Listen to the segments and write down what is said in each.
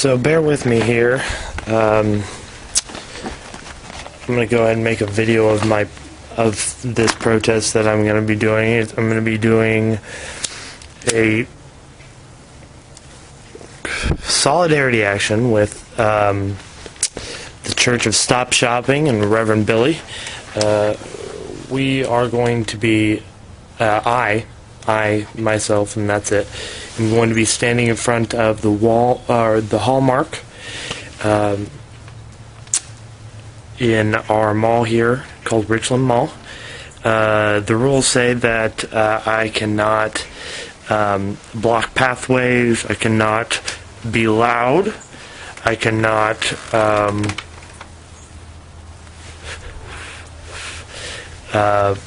So bear with me here. I'm going to go ahead and make a video of this protest that I'm going to be doing. I'm going to be doing a solidarity action with the Church of Stop Shopping and Reverend Billy. We are going to be, I myself, and that's it, I'm going to be standing in front of the wall, or the Hallmark, in our mall here called Richland Mall. The rules say that I cannot block pathways, I cannot be loud, I cannot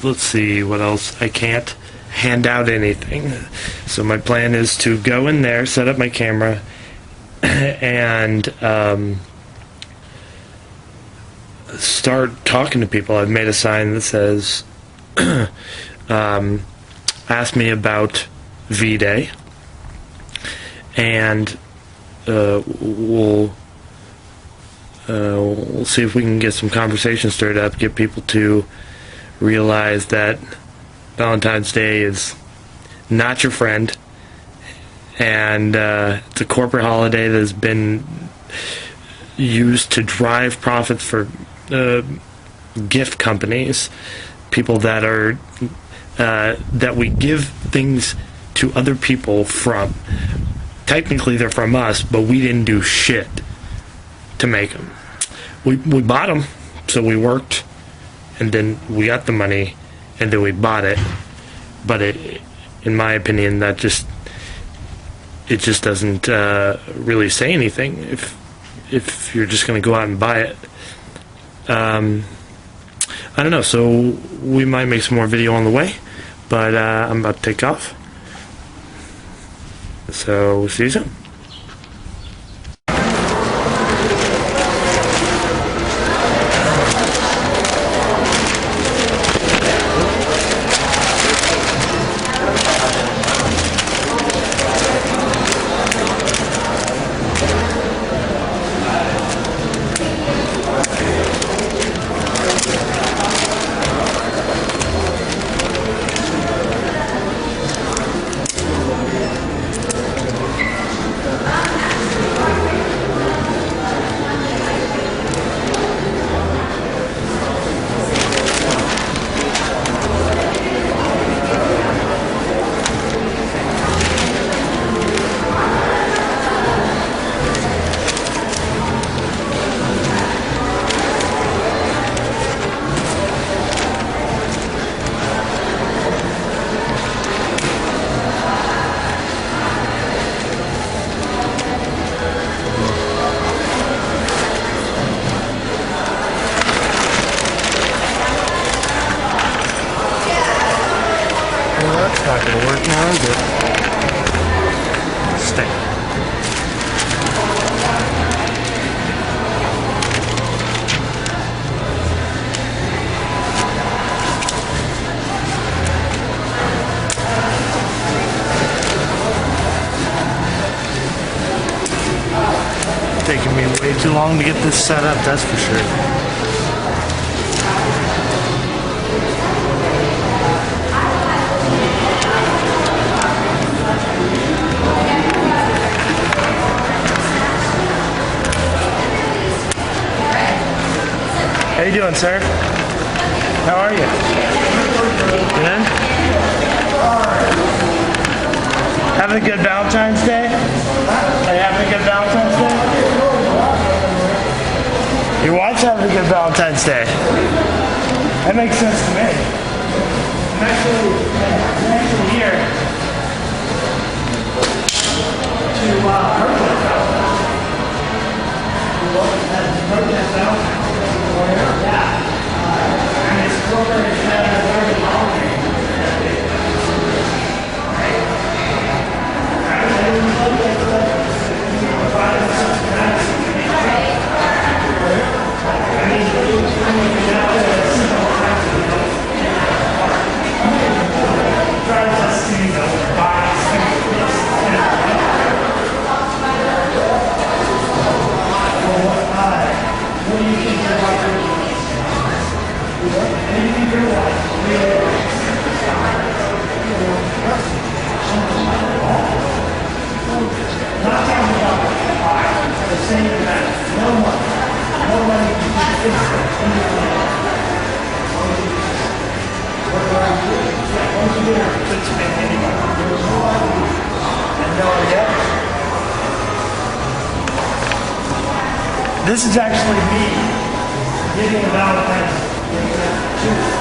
let's see what else. I can't hand out anything. So my plan is to go in there, set up my camera, and start talking to people. I've made a sign that says ask me about V-Day, and we'll see if we can get some conversation stirred up, get people to realize that Valentine's Day is not your friend, and it's a corporate holiday that has been used to drive profits for gift companies, people that are that we give things to other people from. Technically they're from us, but we didn't do shit to make them. We bought them, so we worked, and then we got the money, and then we bought it. But in my opinion, it just doesn't really say anything if you're just going to go out and buy it. I don't know, so we might make some more video on the way, but I'm about to take off. So, see you soon. That's not going to work now, is it? Stay. Taking me way too long to get this set up, that's for sure. How you doing, sir? How are you? Good? Having a good Valentine's Day? Are you having a good Valentine's Day? Your wife's having a good Valentine's Day. That makes sense to me. I'm actually here to protest Valentine's. And it's corporate This is actually me getting a Valentine's Day.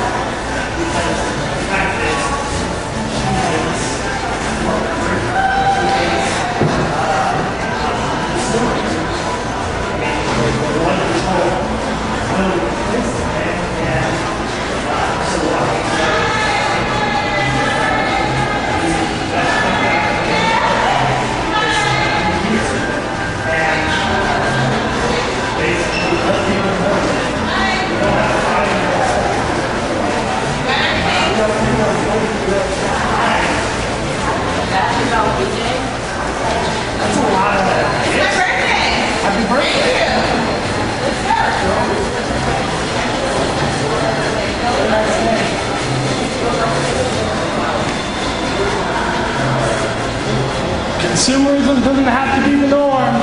Consumerism doesn't have to be the norm.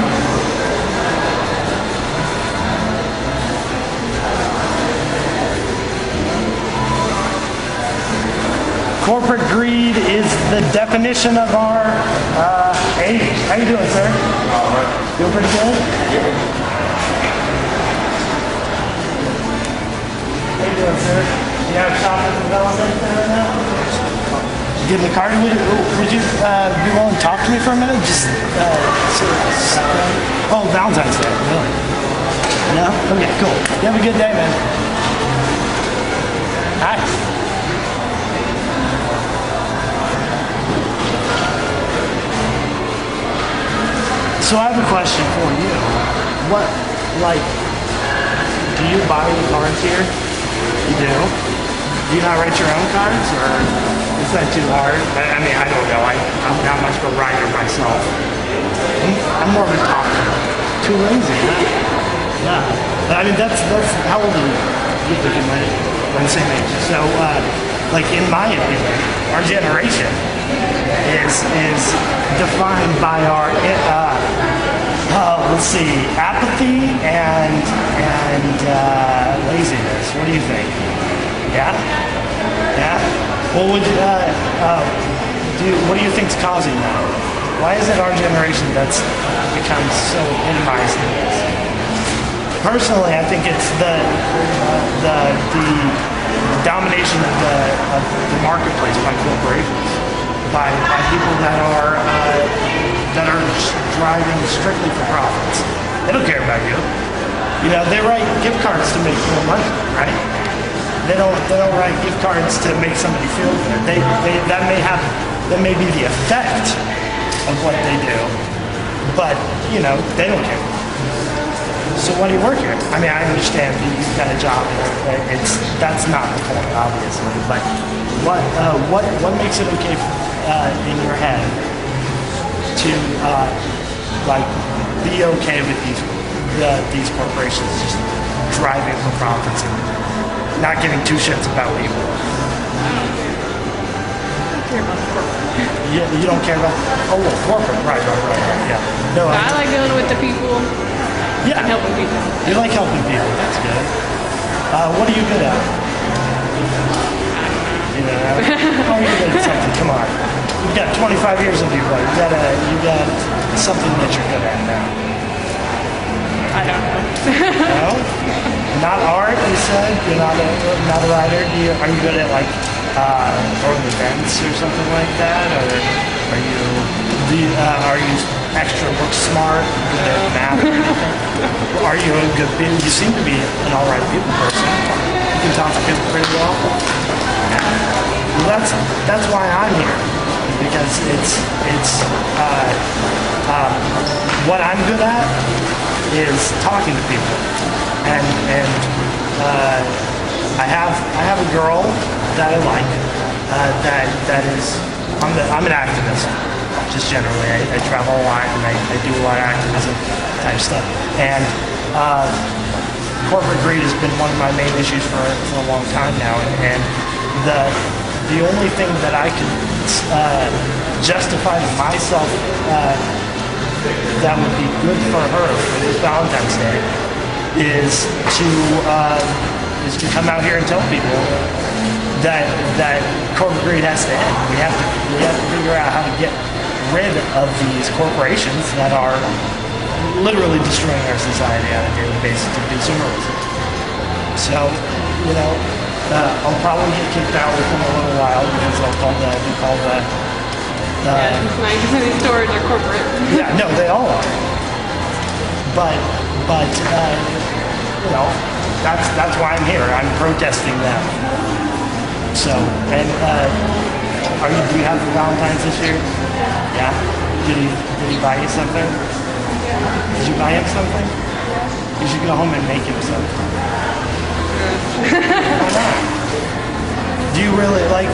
Corporate greed is the definition of our age. How you doing, sir? All right. Doing pretty good? How you doing, sir? You have shopping for Valentine's Day right now? Give the card. Would you be willing to talk to me for a minute? Just oh, Valentine's Day. Really? No? Okay, cool. You have a good day, man. Hi. So I have a question for you. What, like, do you buy any cards here? You do? Do you not write your own cards, or is that too hard? I mean, I don't know. I'm not much of a writer myself. I'm more of a talker. Too lazy, huh? Yeah. I mean, that's how old are you? You think we're the same age. So, like, in my opinion, our generation is defined by our let's see, apathy and laziness. What do you think? Yeah? Yeah? Well, what do you think's causing that? Why is it our generation that's become so minimized in this? Personally, I think it's the domination of the marketplace by corporations, by people that are driving strictly for profits. They don't care about you. You know, they write gift cards to make more money, right? They don't write gift cards to make somebody feel good. That may be the effect of what they do, but you know, they don't care. So why do you work here? I mean, I understand you've got a job here. That's not the point, obviously. But what makes it okay in your head to like be okay with these corporations just driving for profits and not giving two shits about people? I don't care about the corporate. Yeah, you don't care about corporate, right? Yeah. No, I like dealing with the people. Yeah. And helping people. You like helping people. That's good. What are you good at? You know, are you good at something? Come on. You've got 25 years of your life. You got something that you're good at now. I don't know. No? Not art, you said? You're not a writer? Are you good at, like, throwing events or something like that? Or are you extra book smart, good at math or anything? Are you a good people? You seem to be an alright people person. You can talk to people pretty well. Well, that's why I'm here. Because it's what I'm good at is talking to people, and I have a girl that I like that is I'm an activist, just generally. I travel a lot and I do a lot of activism type stuff, and corporate greed has been one of my main issues for a long time now, and the only thing that I can justify to myself that would be good for her for this Valentine's Day is to come out here and tell people that corporate greed has to end. We have to figure out how to get rid of these corporations that are literally destroying our society on a daily basis to consumerism. So, I'll probably get kicked out within a little while because they'll call the Yeah, 90% of these stores are corporate. yeah, no, they all are. But that's why I'm here. I'm protesting them. So, and do you have Valentine's this year? Yeah. Did he buy you something? Did you buy him something? You should go home and make him something. Why not? Do you really like?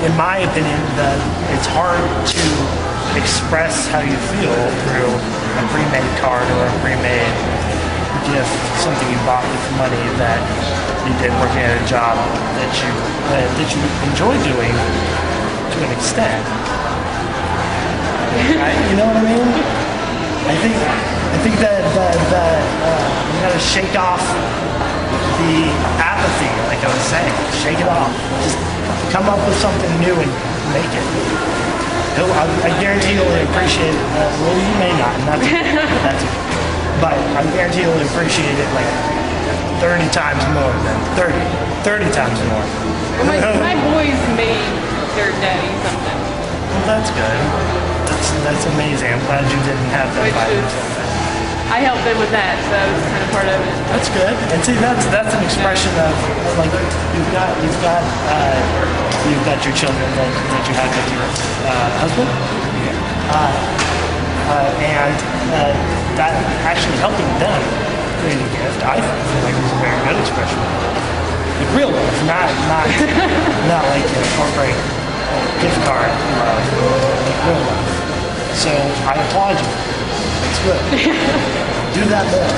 In my opinion, it's hard to express how you feel through a pre-made card or a pre-made gift, something you bought with money that you did working at a job that you enjoy doing to an extent. You know what I mean? I think that you gotta shake off the apathy, like I was saying. Shake it off. Just come up with something new and make it. I guarantee you'll appreciate it. Well, you may not, and that's okay. But I guarantee you'll appreciate it like 30 times more than 30 times more. Well, my boys made their daddy something. Well, that's good. That's amazing. I'm glad you didn't have that Which by is- yourself. I helped them with that, so that was kind of part of it. That's good. And see, that's an expression of like you've got your children that you have with your husband, and that actually helping them create a gift. I feel like it's a very good expression. Like real love, not like a corporate gift card. Like real love. So I applaud you. It's good. Do that more.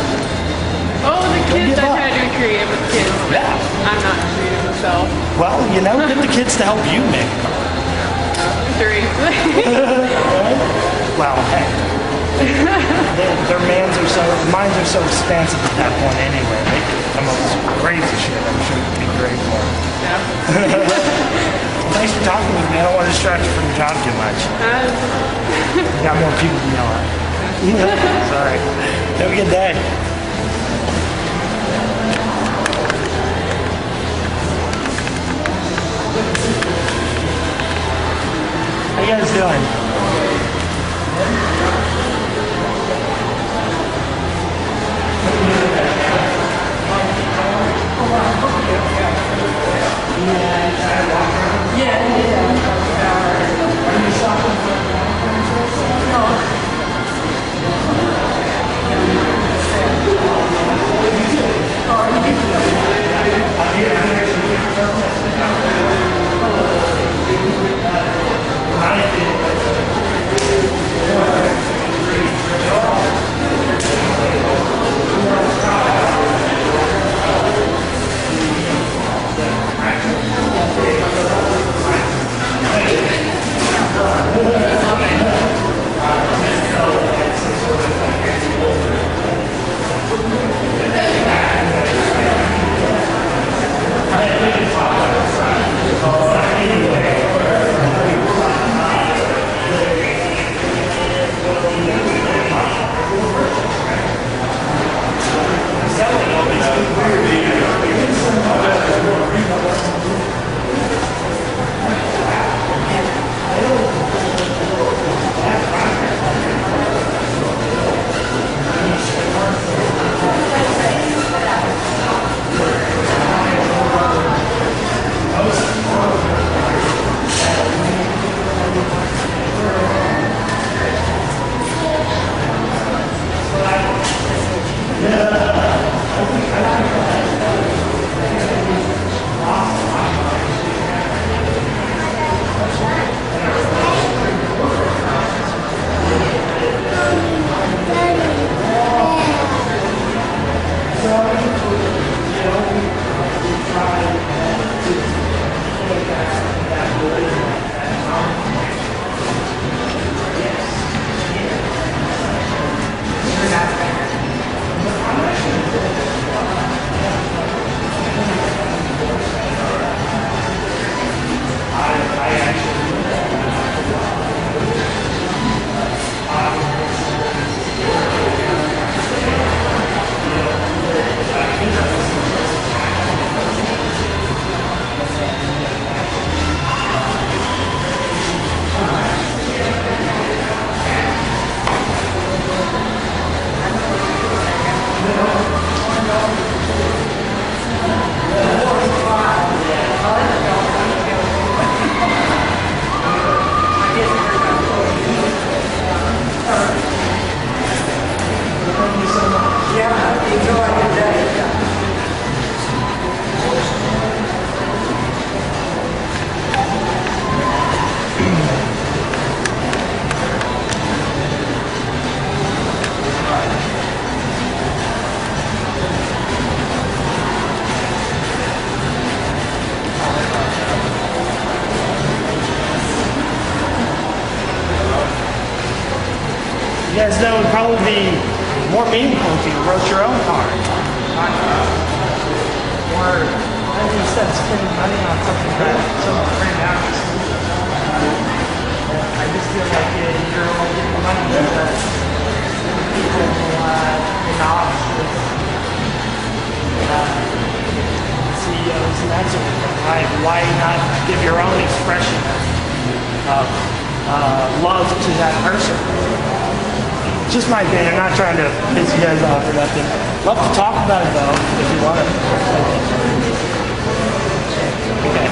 Oh, the kids, give I up. try to do creative with kids. Yeah. I'm not creative myself. Well, get the kids to help you make them. Three. Well, hey. Their minds are so expansive at that point anyway. They can come up with some crazy shit. I'm sure it'd be great for them. Thanks for talking with me. I don't want to distract you from your job too much. You got more people to yell at. Sorry. Have a good day. How you guys doing? You guys know it would probably be more meaningful if you wrote your own card. Or instead of spending money on something that someone printed out. I just feel like you're only getting money because people in the offices, CEOs, and that sort of thing. Why not give your own expression of love to that person? Just my opinion. I'm not trying to piss you guys off or nothing. Love to talk about it though, if you want to. Okay.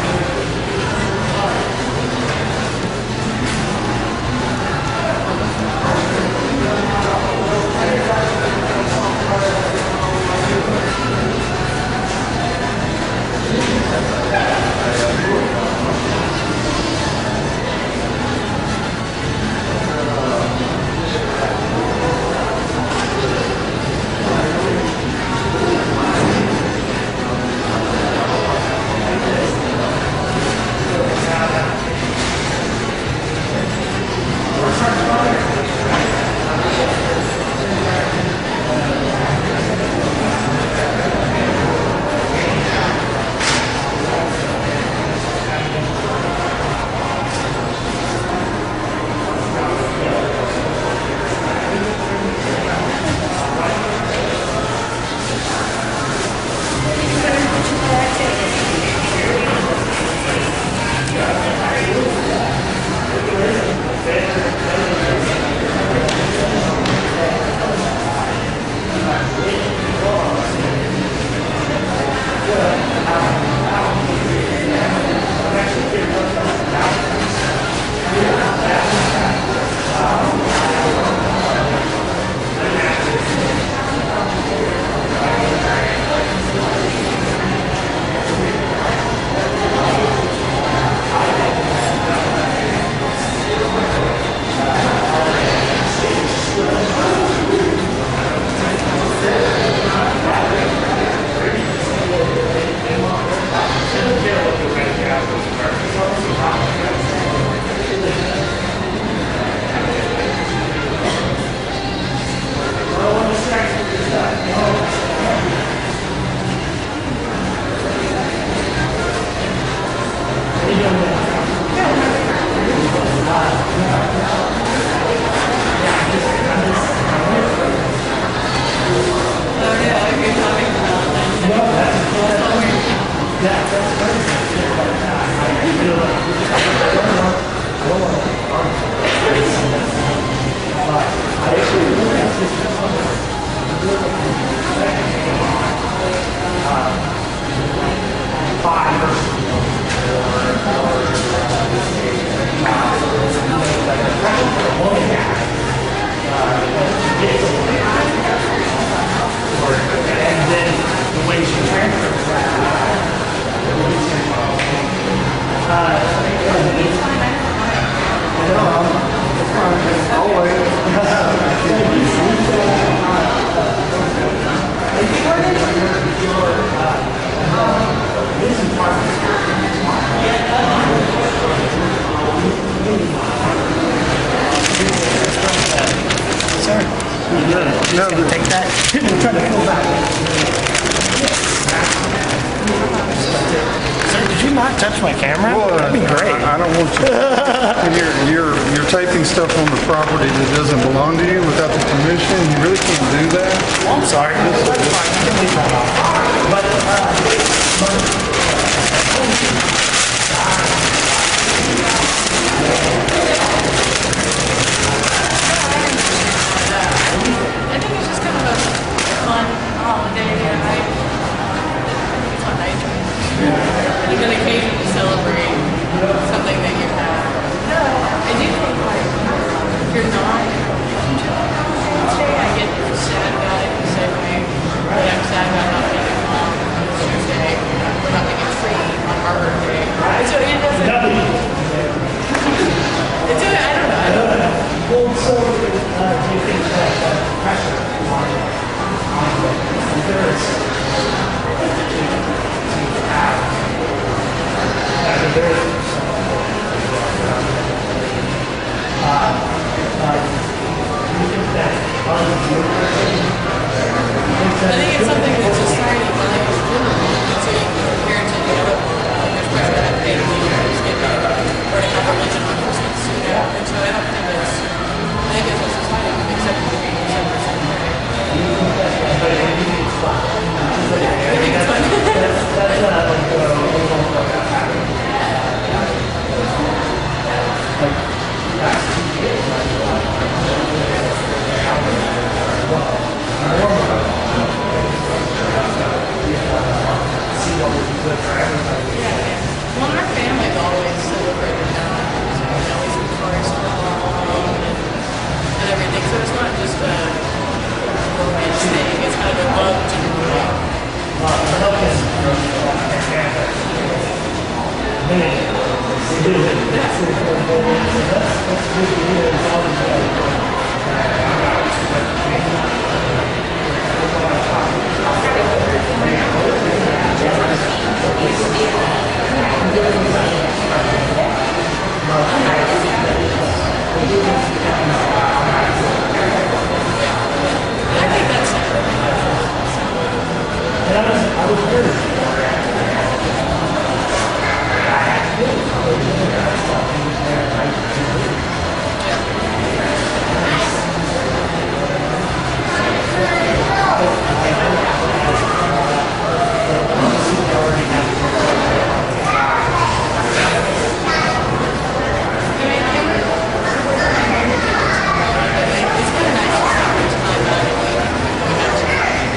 No, Take that. We'll try to pull back. Sir, did you not touch my camera? That'd be great. I don't want you. And you're taping stuff on the property that doesn't belong to you without the permission. You really can't do that. I'm sorry. That's fine. You can leave that off. I think it's just kind of a fun holiday, and it's fun night. Like an occasion to celebrate something that you have. I do think like if you're not Tuesday, I get sad about it the same way that I'm sad about not being I think it's something that society values, and so you can compare it to the other one. There's pressure to pay teachers, get paid, or to have religion on Christmas, and so I don't think it's. I think as a society we've accepted the 7% pay. I think it's fun. Well, our family's always celebrated that. We some cars for mom and everything. So it's not just a romance thing. It's kind of a love to do it. I think that's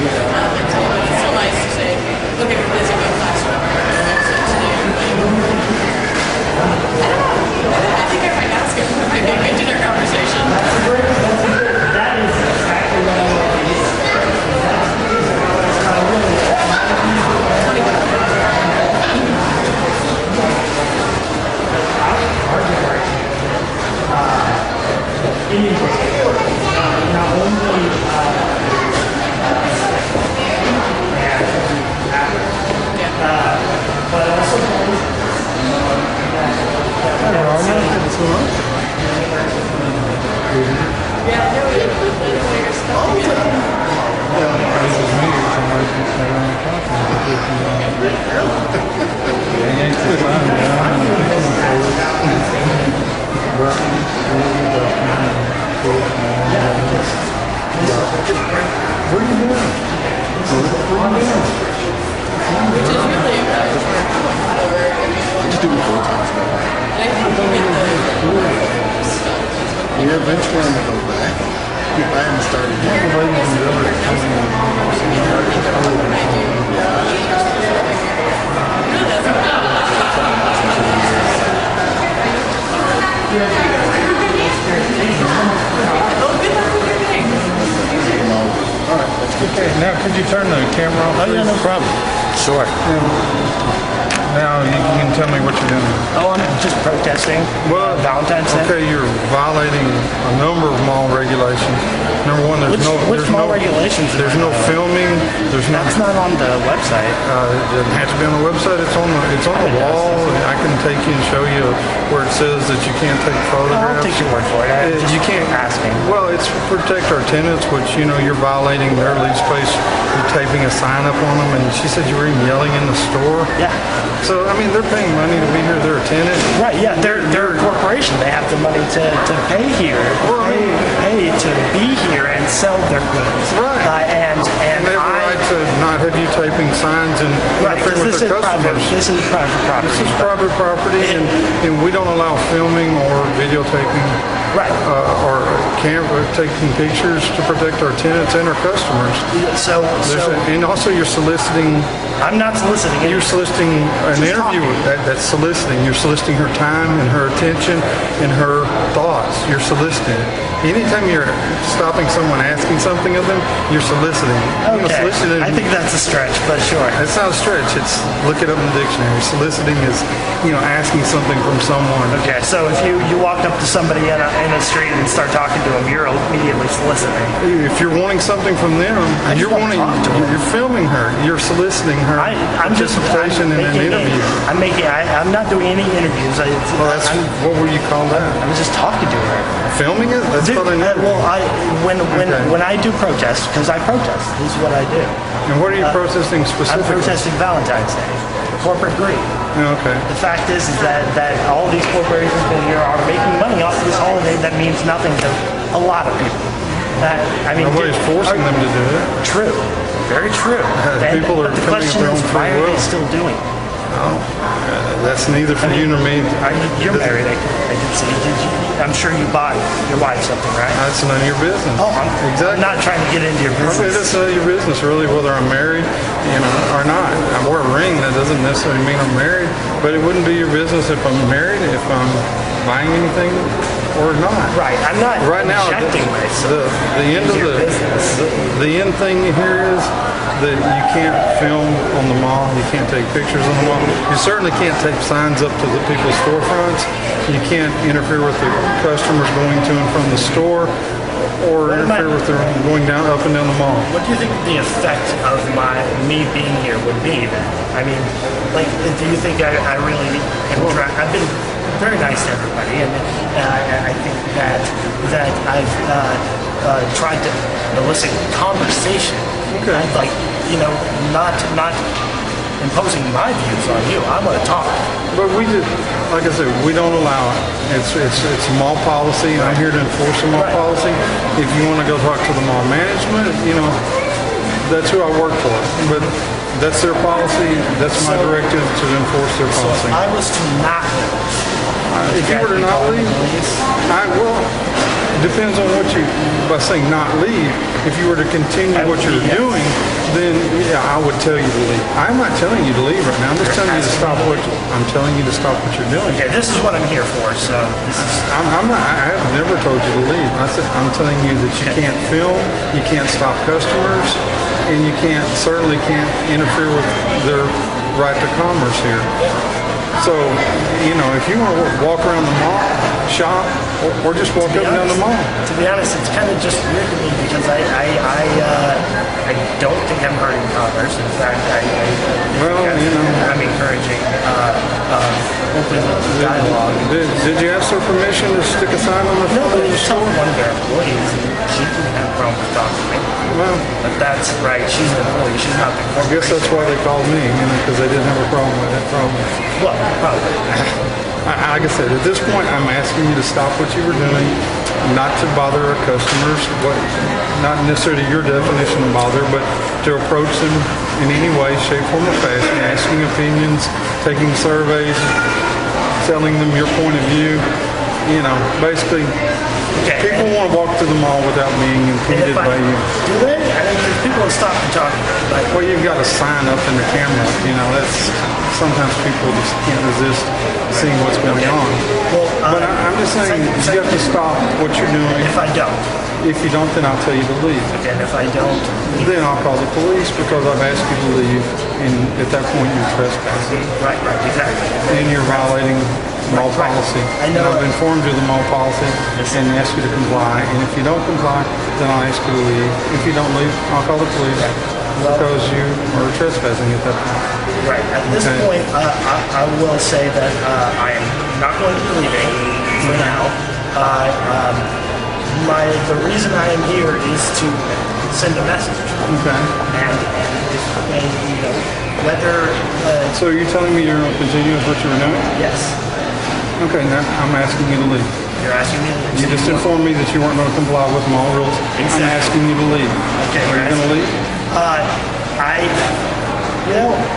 it's so nice to say, okay, we're busy with classroom. I think I might ask him. I think we did our conversation. That is exactly what I want to do. Not only but also Yeah, no, we put your stuff together. This is me, somebody can say I'm talking. They ain't the time down. What are you doing? Which is really impressive for over Just doing full time stuff. I think you get the stuff. Yeah, eventually I'm gonna go back. I haven't started yet. Okay, now could you turn the camera off? Oh yeah, no problem. Sure. Now you can tell me what you're doing. Oh, I'm just protesting. Well, Valentine's Day. Okay, you're violating a number of mall regulations. Number one, there's Which there's mall regulations? There's no filming. There's no. That's not on the website. It doesn't have to be on the website. It's on the wall. I can take you and show you where it says that you can't take photographs. I'll take your word for it. You can't ask me. Well, it's to protect our tenants, which you're violating their lead space. You're taping a sign up on them, and she said you were even yelling in the store. Yeah. So I mean, they're paying money to be here. They're a tenant. Right. Yeah. They're a corporation. They have the money to pay here. Well, pay to be here and sell their goods. Right. And They have a right to not have you taping signs and right, interfering with this their is private. customers. This is private property. This is private property, and we don't allow filming or videotaping Right. or camera taking pictures to protect our tenants and our customers. So And also, you're soliciting. I'm not soliciting it. You're soliciting an Just interview. talking. That's soliciting. You're soliciting her time and her attention and her thoughts. You're soliciting. Anytime you're stopping someone asking something of them, you're soliciting. Okay. Soliciting. I think that's a stretch, but sure. It's not a stretch. It's look it up in the dictionary. Soliciting is, asking something from someone. Okay, so if you walked up to somebody in a street and start talking to them, you're immediately soliciting. If you're wanting something from them, I just you're wanna wanting, talk to them. you're filming her. You're soliciting her I'm participation in an interview. I'm not doing any interviews. Well, that's, what would you call that? I was just talking to her. Filming it? That's Dude, what I know. well, Okay. when I do protest, because I protest, this is what I do. And what are you protesting I'm specifically? protesting Valentine's Day, corporate greed. Okay. The fact is that all these corporations that here are making money off this holiday that means nothing to a lot of people. I mean, Nobody's forcing them to do it. True, very true. People are but the coming question of their is, own free why are they will. still doing it? That's neither for you nor me. You're married, I did see. I'm sure you bought your wife something, right? That's none of your business. Oh, I'm not trying to get into your I mean, business. it's none of your business, really, whether I'm married, or not. I wear a ring. That doesn't necessarily mean I'm married, but it wouldn't be your business if I'm married, if I'm buying anything or not. Right, I'm not Right now, injecting myself. the end of your business. the end thing here is that you can't film on the mall. You can't take pictures on the mall. You certainly can't take signs up to the people's storefronts. You can't interfere with the customers going to and from the store, or interfere with their going down up and down the mall. What do you think the effect of me being here would be then? I mean, like, do you think I really interact? I've been very nice to everybody, and I think that I've tried to elicit conversation. Okay. I'd like, not imposing my views on you. I want to talk. But we just, like I said, we don't allow it. It's mall policy, and I'm here to enforce the mall Right. policy. If you want to go talk to the mall management, that's who I work for. But that's their policy. That's my So- directive to enforce their So if policy. I was to not leave, If you were to not leave, it depends on what you, by saying not leave, if you were to continue what you're Yes. doing, then yeah, I would tell you to leave. I'm not telling you to leave right now. I'm just telling you to stop I'm telling you to stop what you're doing. okay, this is what I'm here for. So this is I have never told you to leave. I'm telling you that you can't film, you can't stop customers, and you certainly can't interfere with their right to commerce here. So, if you want to walk around the mall, shop, or just walk up and down the mall. To be honest, it's kind of just weird to me because I don't think I'm hurting commerce. In fact, I'm encouraging open dialogue. Did you ask their permission to stick a sign on the No, front but of the you told store? one of their employees, and she didn't have a problem with talking to me. Well, But that's right. She's an employee. She's not the I corporate. guess that's why they called me, because they didn't have a problem with that problem. Well, probably. Like I said, at this point, I'm asking you to stop what you were doing, not to bother our customers, not necessarily your definition of bother, but to approach them in any way, shape, form, or fashion, asking opinions, taking surveys, telling them your point of view. Basically, Okay. people want to walk through the mall without being And impeded if I by you. do they? I mean, there's people that stop and talk. Like, Well, you've got a sign up in the camera. That's sometimes people just can't resist seeing what's going on. well, But I'm just saying, you have to stop what you're doing. if I don't, If you don't, then I'll tell you to leave. okay, and if I don't, Then I'll call the police because I've asked you to leave, and at that point you're trespassing right, exactly. and you're violating mall policy. I know. And I've informed you of the mall policy and asked you to comply. And if you don't comply, then I'll ask you to leave. If you don't leave, I'll call the police because you are trespassing at that point. Right. At this Okay. point, I will say that I am not going to be leaving for now. The reason I am here is to send a message, Okay. and whether So you're telling me you're going to continue with what you were doing? yes, Okay, now I'm asking you to leave. you're asking me. You just informed me that you weren't going to comply with mall rules. I'm Exactly. asking you to leave. Okay, Are you going to leave?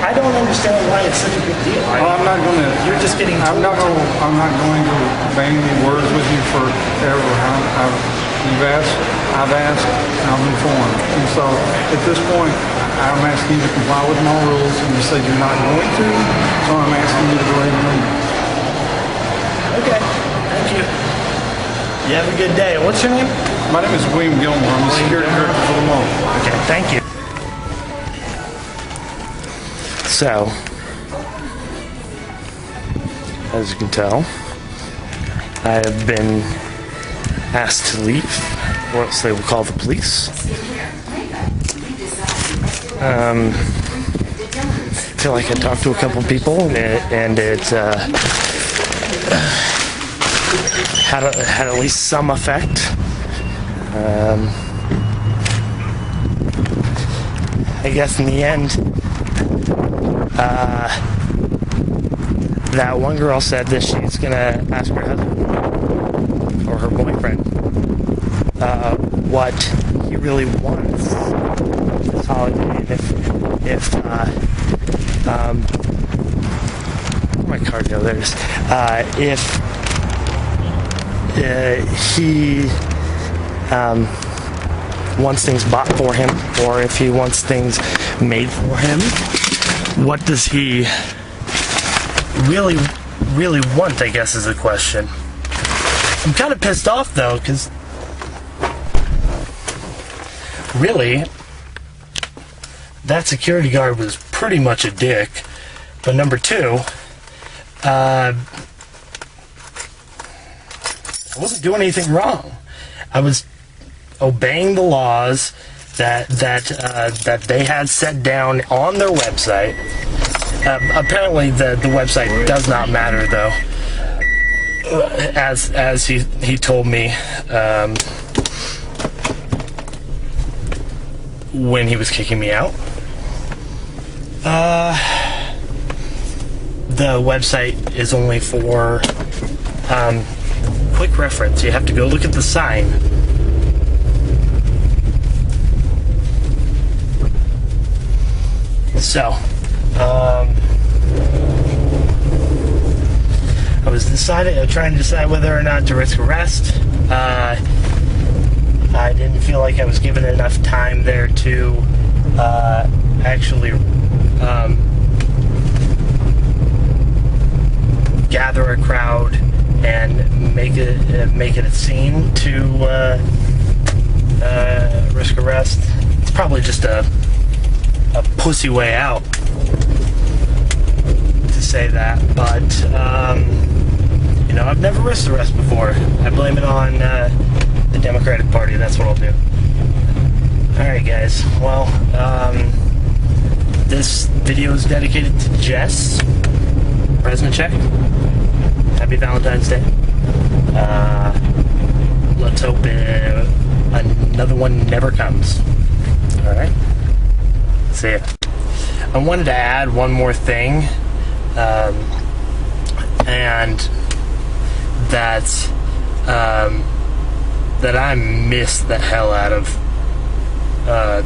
I don't understand why it's such a big deal. I'm not going to. You're just getting I'm not told going. I'm not going to bang any words with you forever. You've asked. I've asked. And I've informed. And so at this point, I'm asking you to comply with my rules, and you said you're not going to. So I'm asking you to go ahead and leave. Okay, thank you. You have a good day. What's your name? My name is William Gilmore. I'm the security director for the mall. Okay, thank you. So, as you can tell, I have been asked to leave, or else they will call the police. feel like I talked to a couple people, and it had at least some effect. I guess in the end, that one girl said that she's gonna ask her husband or her boyfriend what he really wants this holiday, and if where'd my card go? There it is. If he wants things bought for him, or if he wants things made for him, what does he really want, I guess, is the question. I'm kind of pissed off though, because really that security guard was pretty much a dick. But number two, I wasn't doing anything wrong. I was obeying the laws that they had set down on their website. Apparently, the website does not matter, though. As he told me when he was kicking me out. The website is only for quick reference. You have to go look at the sign. So, I was trying to decide whether or not to risk arrest. I didn't feel like I was given enough time there to actually gather a crowd and make it a scene to risk arrest. It's probably just a pussy way out to say that, but I've never risked arrest before. I blame it on the Democratic Party. That's what I'll do. Alright guys, well, this video is dedicated to Jess Resnicek. Happy Valentine's Day. Let's hope another one never comes. Alright? See ya. I wanted to add one more thing, and that's that I miss the hell out of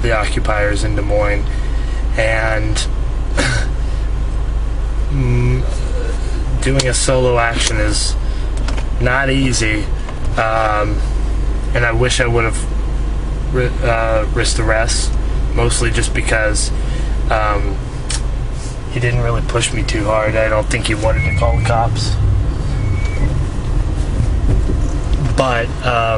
the occupiers in Des Moines, and doing a solo action is not easy, and I wish I would have risked arrest, mostly just because he didn't really push me too hard. I don't think he wanted to call the cops. But I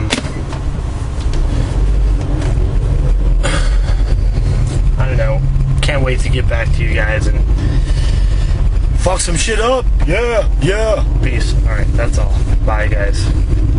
don't know. Can't wait to get back to you guys and fuck some shit up. Yeah. Peace. Alright, that's all. Bye, guys.